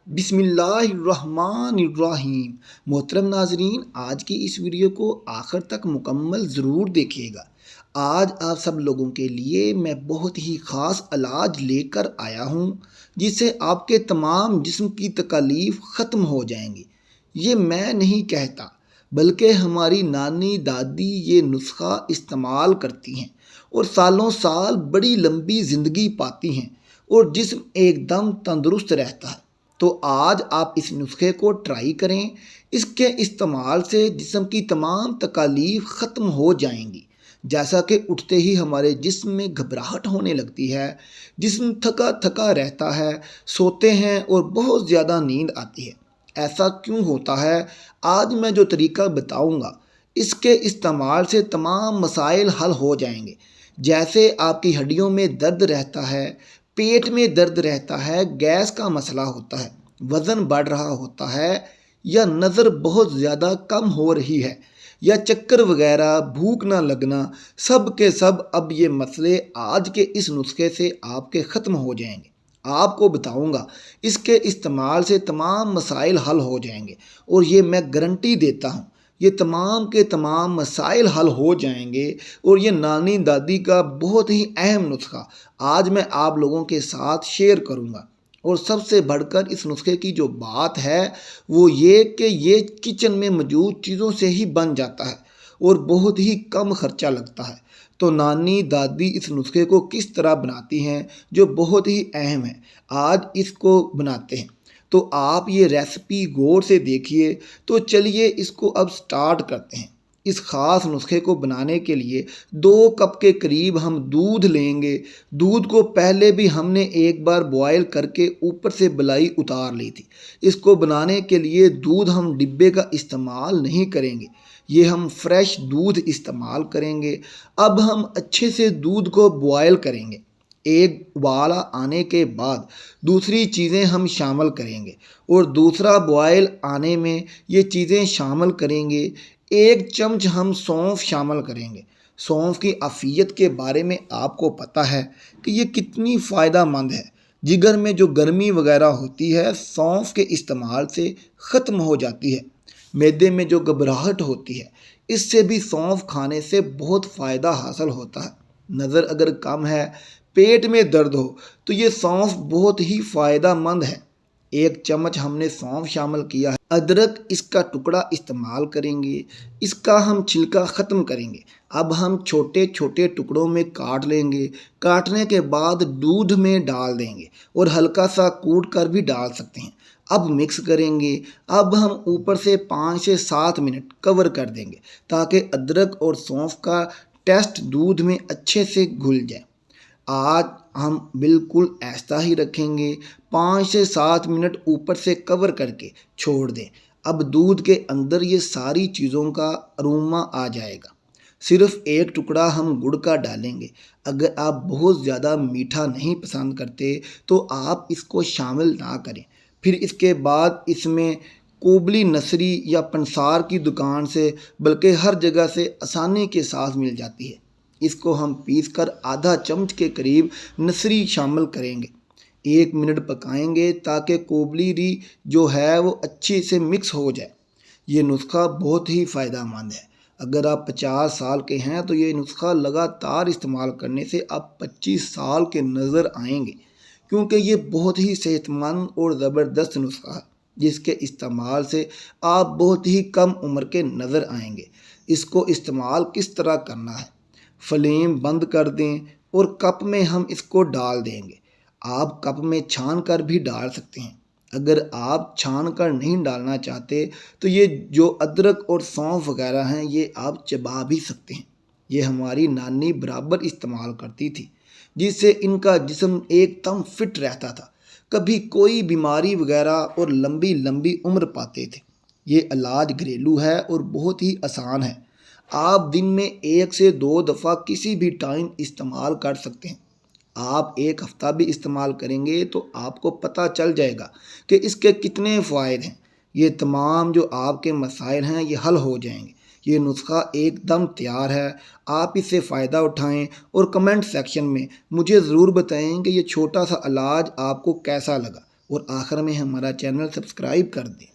بسم اللہ الرحمن الرحیم۔ محترم ناظرین، آج کی اس ویڈیو کو آخر تک مکمل ضرور دیکھیے گا۔ آج آپ سب لوگوں کے لیے میں بہت ہی خاص علاج لے کر آیا ہوں جس سے آپ کے تمام جسم کی تکالیف ختم ہو جائیں گی۔ یہ میں نہیں کہتا بلکہ ہماری نانی دادی یہ نسخہ استعمال کرتی ہیں اور سالوں سال بڑی لمبی زندگی پاتی ہیں اور جسم ایک دم تندرست رہتا ہے۔ تو آج آپ اس نسخے کو ٹرائی کریں۔ اس کے استعمال سے جسم کی تمام تکالیف ختم ہو جائیں گی۔ جیسا کہ اٹھتے ہی ہمارے جسم میں گھبراہٹ ہونے لگتی ہے، جسم تھکا تھکا رہتا ہے، سوتے ہیں اور بہت زیادہ نیند آتی ہے۔ ایسا کیوں ہوتا ہے؟ آج میں جو طریقہ بتاؤں گا اس کے استعمال سے تمام مسائل حل ہو جائیں گے۔ جیسے آپ کی ہڈیوں میں درد رہتا ہے، پیٹ میں درد رہتا ہے، گیس کا مسئلہ ہوتا ہے، وزن بڑھ رہا ہوتا ہے، یا نظر بہت زیادہ کم ہو رہی ہے، یا چکر وغیرہ، بھوک نہ لگنا، سب کے سب اب یہ مسئلے آج کے اس نسخے سے آپ کے ختم ہو جائیں گے۔ آپ کو بتاؤں گا اس کے استعمال سے تمام مسائل حل ہو جائیں گے اور یہ میں گارنٹی دیتا ہوں یہ تمام کے تمام مسائل حل ہو جائیں گے۔ اور یہ نانی دادی کا بہت ہی اہم نسخہ آج میں آپ لوگوں کے ساتھ شیئر کروں گا۔ اور سب سے بڑھ کر اس نسخے کی جو بات ہے وہ یہ کہ یہ کچن میں موجود چیزوں سے ہی بن جاتا ہے اور بہت ہی کم خرچہ لگتا ہے۔ تو نانی دادی اس نسخے کو کس طرح بناتی ہیں جو بہت ہی اہم ہے، آج اس کو بناتے ہیں۔ تو آپ یہ ریسپی غور سے دیکھیے۔ تو چلیے اس کو اب سٹارٹ کرتے ہیں۔ اس خاص نسخے کو بنانے کے لیے 2 کپ کے قریب ہم دودھ لیں گے۔ دودھ کو پہلے بھی ہم نے ایک بار بوائل کر کے اوپر سے بلائی اتار لی تھی۔ اس کو بنانے کے لیے دودھ ہم ڈبے کا استعمال نہیں کریں گے، یہ ہم فریش دودھ استعمال کریں گے۔ اب ہم اچھے سے دودھ کو بوائل کریں گے۔ ایک ابالا آنے کے بعد دوسری چیزیں ہم شامل کریں گے اور دوسرا بوائل آنے میں یہ چیزیں شامل کریں گے۔ 1 چمچ ہم سونف شامل کریں گے۔ سونف کی عافیت کے بارے میں آپ کو پتہ ہے کہ یہ کتنی فائدہ مند ہے۔ جگر میں جو گرمی وغیرہ ہوتی ہے سونف کے استعمال سے ختم ہو جاتی ہے۔ معدے میں جو گھبراہٹ ہوتی ہے اس سے بھی سونف کھانے سے بہت فائدہ حاصل ہوتا ہے۔ نظر اگر کم ہے، پیٹ میں درد ہو تو یہ سونف بہت ہی فائدہ مند ہے۔ 1 چمچ ہم نے سونف شامل کیا ہے۔ ادرک اس کا ٹکڑا استعمال کریں گے، اس کا ہم چھلکا ختم کریں گے۔ اب ہم چھوٹے چھوٹے ٹکڑوں میں کاٹ لیں گے۔ کاٹنے کے بعد دودھ میں ڈال دیں گے اور ہلکا سا کوٹ کر بھی ڈال سکتے ہیں۔ اب مکس کریں گے۔ اب ہم اوپر سے 5 سے 7 منٹ کور کر دیں گے تاکہ ادرک اور سونف کا ٹیسٹ دودھ میں اچھے سے گھل جائے۔ آج ہم بالکل ایسا ہی رکھیں گے، 5 سے 7 منٹ اوپر سے کور کر کے چھوڑ دیں۔ اب دودھ کے اندر یہ ساری چیزوں کا اروما آ جائے گا۔ صرف 1 ٹکڑا ہم گڑ کا ڈالیں گے۔ اگر آپ بہت زیادہ میٹھا نہیں پسند کرتے تو آپ اس کو شامل نہ کریں۔ پھر اس کے بعد اس میں کوبلی نسری یا پنسار کی دکان سے بلکہ ہر جگہ سے آسانی کے ساتھ مل جاتی ہے۔ اس کو ہم پیس کر آدھا چمچ کے قریب نسری شامل کریں گے۔ 1 منٹ پکائیں گے تاکہ کوبلی جو ہے وہ اچھی سے مکس ہو جائے۔ یہ نسخہ بہت ہی فائدہ مند ہے۔ اگر آپ 50 سال کے ہیں تو یہ نسخہ لگاتار استعمال کرنے سے آپ 25 سال کے نظر آئیں گے، کیونکہ یہ بہت ہی صحت مند اور زبردست نسخہ ہے جس کے استعمال سے آپ بہت ہی کم عمر کے نظر آئیں گے۔ اس کو استعمال کس طرح کرنا ہے؟ فلیم بند کر دیں اور کپ میں ہم اس کو ڈال دیں گے۔ آپ کپ میں چھان کر بھی ڈال سکتے ہیں۔ اگر آپ چھان کر نہیں ڈالنا چاہتے تو یہ جو ادرک اور سونف وغیرہ ہیں یہ آپ چبا بھی سکتے ہیں۔ یہ ہماری نانی برابر استعمال کرتی تھی جس سے ان کا جسم ایک دم فٹ رہتا تھا، کبھی کوئی بیماری وغیرہ اور لمبی لمبی عمر پاتے تھے۔ یہ علاج گھریلو ہے اور بہت ہی آسان ہے۔ آپ دن میں 1 سے 2 دفعہ کسی بھی ٹائم استعمال کر سکتے ہیں۔ آپ 1 ہفتہ بھی استعمال کریں گے تو آپ کو پتہ چل جائے گا کہ اس کے کتنے فوائد ہیں۔ یہ تمام جو آپ کے مسائل ہیں یہ حل ہو جائیں گے۔ یہ نسخہ ایک دم تیار ہے۔ آپ اس سے فائدہ اٹھائیں اور کمنٹ سیکشن میں مجھے ضرور بتائیں کہ یہ چھوٹا سا علاج آپ کو کیسا لگا اور آخر میں ہمارا چینل سبسکرائب کر دیں۔